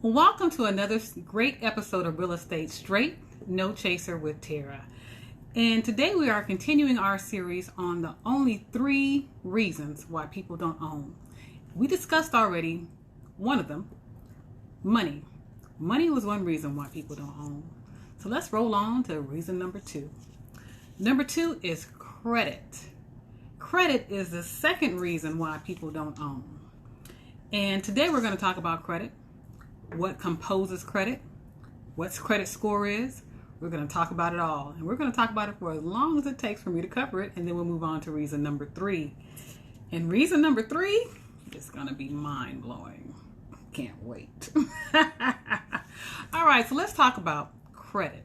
Welcome to another great episode of Real Estate Straight, No Chaser with Tara. And today we are continuing our series on the only 3 reasons why people don't own. We discussed already one of them, money. Money was one reason why people don't own. So let's roll on to reason number 2. Number 2 is credit. Credit is the second reason why people don't own. And today we're going to talk about credit. What composes credit, what credit score is. We're going to talk about it all. And we're going to talk about it for as long as it takes for me to cover it. And then we'll move on to reason number 3. And reason number 3 is going to be mind-blowing. Can't wait. All right, so let's talk about credit.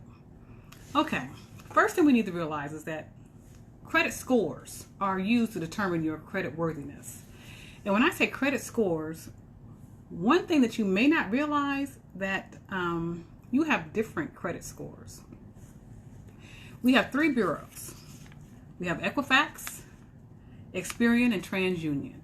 Okay, first thing we need to realize is that credit scores are used to determine your credit worthiness. And when I say credit scores, one thing that you may not realize that you have different credit scores. We have 3 bureaus. We have Equifax, Experian, and TransUnion.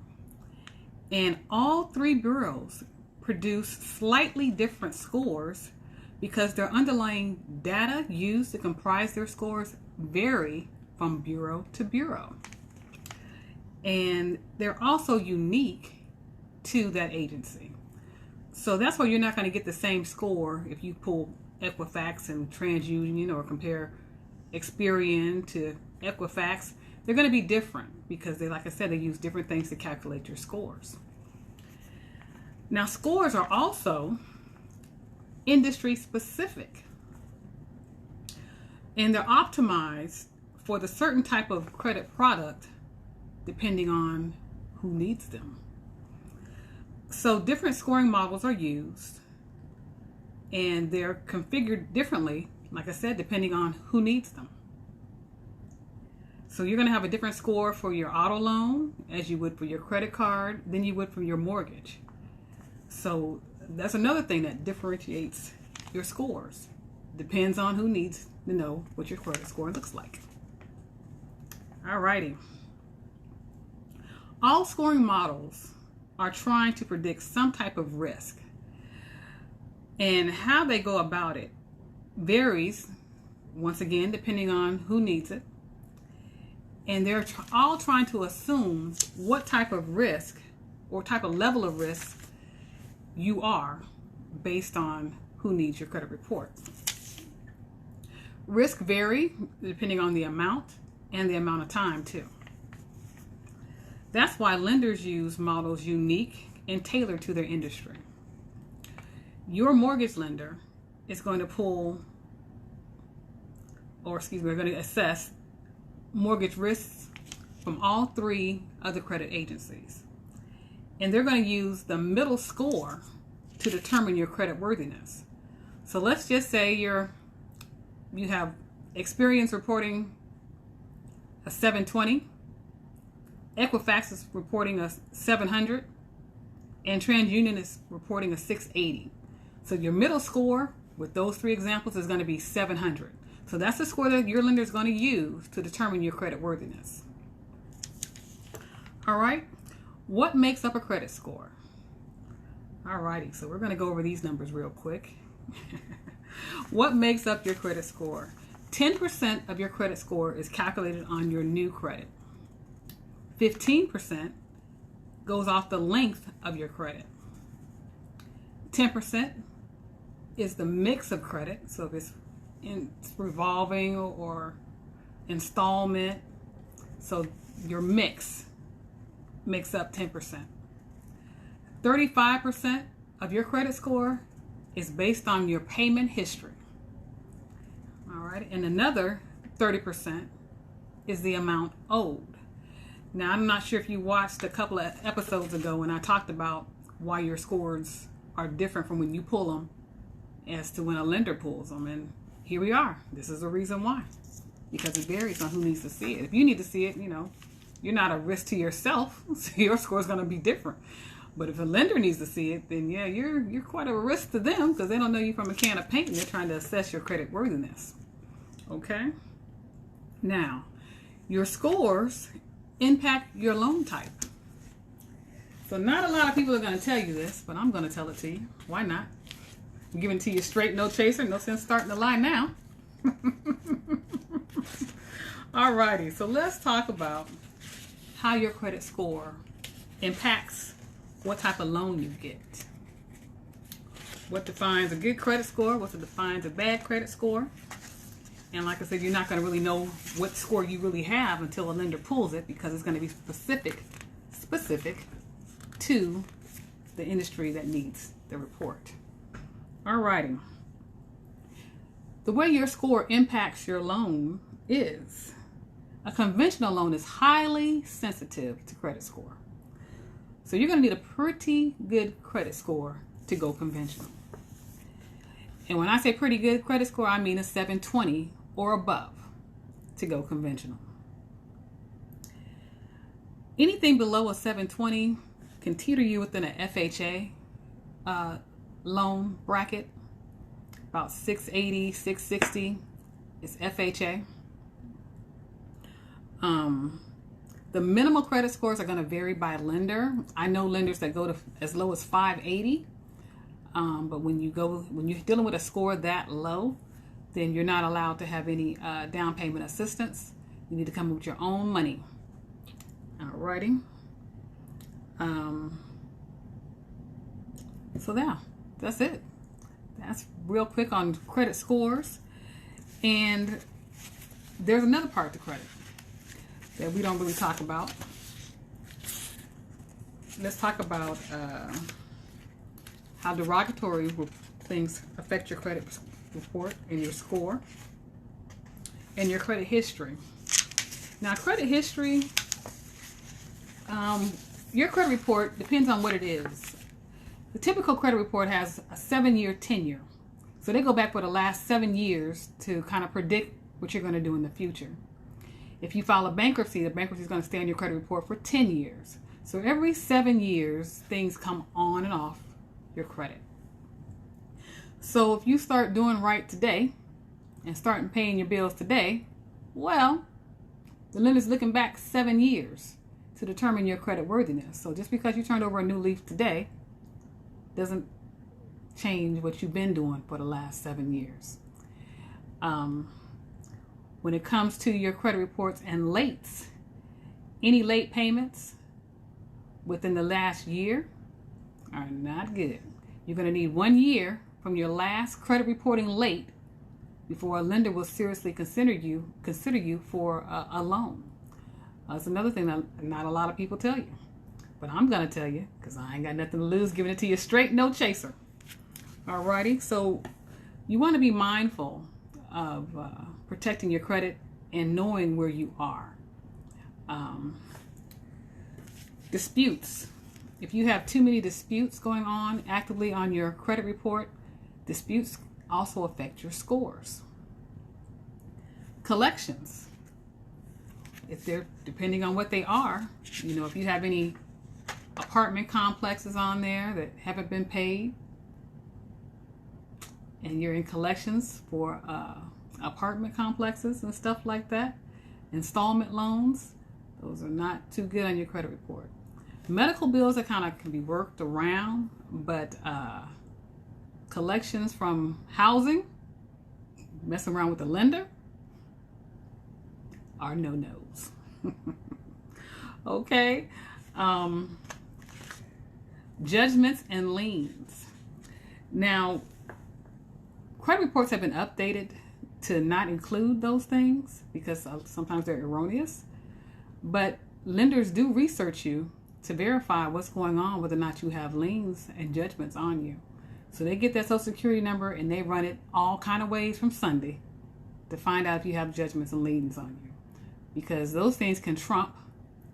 And all 3 bureaus produce slightly different scores because their underlying data used to comprise their scores vary from bureau to bureau. And they're also unique to that agency. So that's why you're not going to get the same score if you pull Equifax and TransUnion or compare Experian to Equifax. They're going to be different because they, like I said, they use different things to calculate your scores. Now, scores are also industry specific, and they're optimized for the certain type of credit product depending on who needs them. So different scoring models are used, and they're configured differently, like I said, depending on who needs them. So you're going to have a different score for your auto loan as you would for your credit card than you would for your mortgage. So that's another thing that differentiates your scores. Depends on who needs to know what your credit score looks like. Alrighty. All scoring models are trying to predict some type of risk, and how they go about it varies, once again, depending on who needs it. And they're all trying to assume what type of risk or type of level of risk you are based on who needs your credit report. Risk vary depending on the amount and the amount of time too. That's why lenders use models unique and tailored to their industry. Your mortgage lender is going to going to assess mortgage risks from all 3 other credit agencies. And they're going to use the middle score to determine your credit worthiness. So let's just say you have Experian reporting a 720. Equifax is reporting a 700, and TransUnion is reporting a 680. So your middle score with those 3 examples is going to be 700. So that's the score that your lender is going to use to determine your credit worthiness. All right, what makes up a credit score? All righty, so we're going to go over these numbers real quick. What makes up your credit score? 10% of your credit score is calculated on your new credit. 15% goes off the length of your credit. 10% is the mix of credit. So if it's revolving or installment, so your mix makes up 10%. 35% of your credit score is based on your payment history. All right, and another 30% is the amount owed. Now, I'm not sure if you watched a couple of episodes ago when I talked about why your scores are different from when you pull them as to when a lender pulls them. And here we are. This is the reason why. Because it varies on who needs to see it. If you need to see it, you're not a risk to yourself, so your score is going to be different. But if a lender needs to see it, then yeah, you're quite a risk to them because they don't know you from a can of paint and they're trying to assess your credit worthiness. Okay? Now, your scores impact your loan type. So not a lot of people are going to tell you this, but I'm going to tell it to you. Why not? I'm giving it to you straight, no chaser. No sense starting the lie now. Alrighty, so let's talk about how your credit score impacts what type of loan you get. What defines a good credit score? What defines a bad credit score? And like I said, you're not going to really know what score you really have until a lender pulls it, because it's going to be specific to the industry that needs the report. Alrighty. The way your score impacts your loan is a conventional loan is highly sensitive to credit score. So you're going to need a pretty good credit score to go conventional. And when I say pretty good credit score, I mean a 720 or above to go conventional. Anything below a 720 can teeter you within an FHA loan bracket. About 680, 660 is FHA. The minimal credit scores are going to vary by lender. I know lenders that go to as low as 580. But when you're dealing with a score that low, then you're not allowed to have any down payment assistance. You need to come up with your own money. Alrighty. So yeah, that's it. That's real quick on credit scores. And there's another part to credit that we don't really talk about. Let's talk about how derogatory things affect your credit report and your score and your credit history. Now, credit history, your credit report depends on what it is. The typical credit report has a 7-year tenure. So they go back for the last 7 years to kind of predict what you're going to do in the future. If you file a bankruptcy, the bankruptcy is going to stay on your credit report for 10 years. So every 7 years, things come on and off your credit. So if you start doing right today and starting paying your bills today, well, the lender's looking back 7 years to determine your credit worthiness. So just because you turned over a new leaf today doesn't change what you've been doing for the last 7 years. When it comes to your credit reports and lates, any late payments within the last year are not good. You're going to need 1 year from your last credit reporting late before a lender will seriously consider you for a loan. That's another thing that not a lot of people tell you, but I'm going to tell you because I ain't got nothing to lose, giving it to you straight, no chaser. Alrighty, so you want to be mindful of protecting your credit and knowing where you are. Disputes. If you have too many disputes going on actively on your credit report, disputes also affect your scores. Collections. If they're, depending on what they are, you know, if you have any apartment complexes on there that haven't been paid and you're in collections for apartment complexes and stuff like that, installment loans, those are not too good on your credit report. Medical bills that kind of can be worked around, but collections from housing, messing around with the lender, are no-nos. Okay. Judgments and liens. Now, credit reports have been updated to not include those things because sometimes they're erroneous, but lenders do research you to verify what's going on, whether or not you have liens and judgments on you. So they get that Social Security number and they run it all kind of ways from Sunday to find out if you have judgments and liens on you, because those things can trump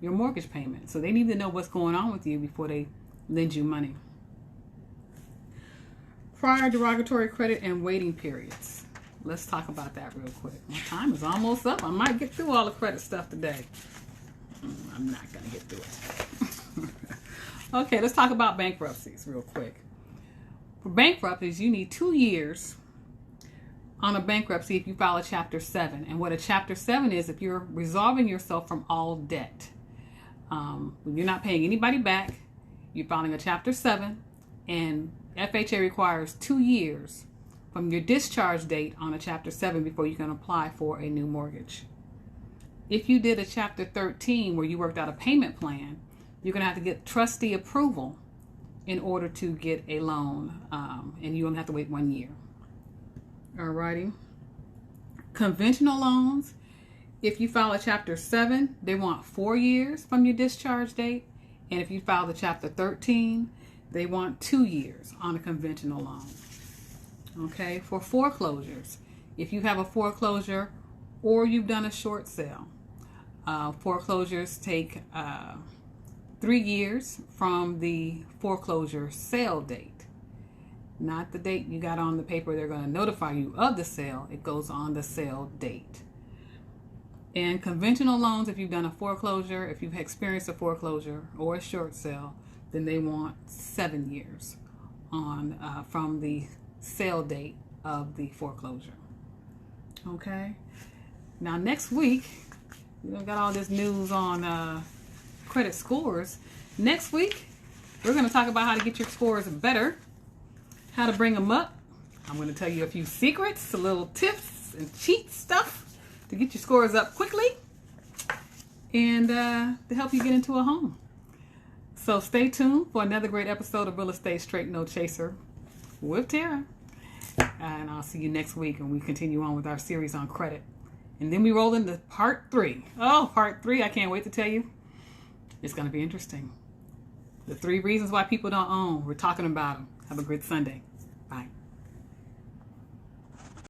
your mortgage payment. So they need to know what's going on with you before they lend you money. Prior derogatory credit and waiting periods. Let's talk about that real quick. My time is almost up. I might get through all the credit stuff today. I'm not going to get through it. Okay, let's talk about bankruptcies real quick. For bankruptcies, you need 2 years on a bankruptcy if you file a Chapter 7. And what a Chapter 7 is, if you're resolving yourself from all debt. When you're not paying anybody back, you're filing a Chapter 7, and FHA requires 2 years from your discharge date on a Chapter 7 before you can apply for a new mortgage. If you did a Chapter 13 where you worked out a payment plan, you're going to have to get trustee approval in order to get a loan, and you only have to wait 1 year. Alrighty. Conventional loans, if you file a Chapter 7, they want 4 years from your discharge date. And if you file the Chapter 13, they want 2 years on a conventional loan. Okay, for foreclosures, if you have a foreclosure or you've done a short sale, foreclosures take 3 years from the foreclosure sale date. Not the date you got on the paper they're going to notify you of the sale. It goes on the sale date. And conventional loans, if you've done a foreclosure, if you've experienced a foreclosure or a short sale, then they want 7 years on from the sale date of the foreclosure. Okay. Now next week, we got all this news on credit scores. Next week, we're going to talk about how to get your scores better, how to bring them up. I'm going to tell you a few secrets, a little tips and cheat stuff to get your scores up quickly and to help you get into a home. So stay tuned for another great episode of Real Estate Straight No Chaser with Tara. And I'll see you next week when we continue on with our series on credit. And then we roll into part 3. Oh, part 3, I can't wait to tell you. It's going to be interesting. The 3 reasons why people don't own. We're talking about them. Have a great Sunday. Bye.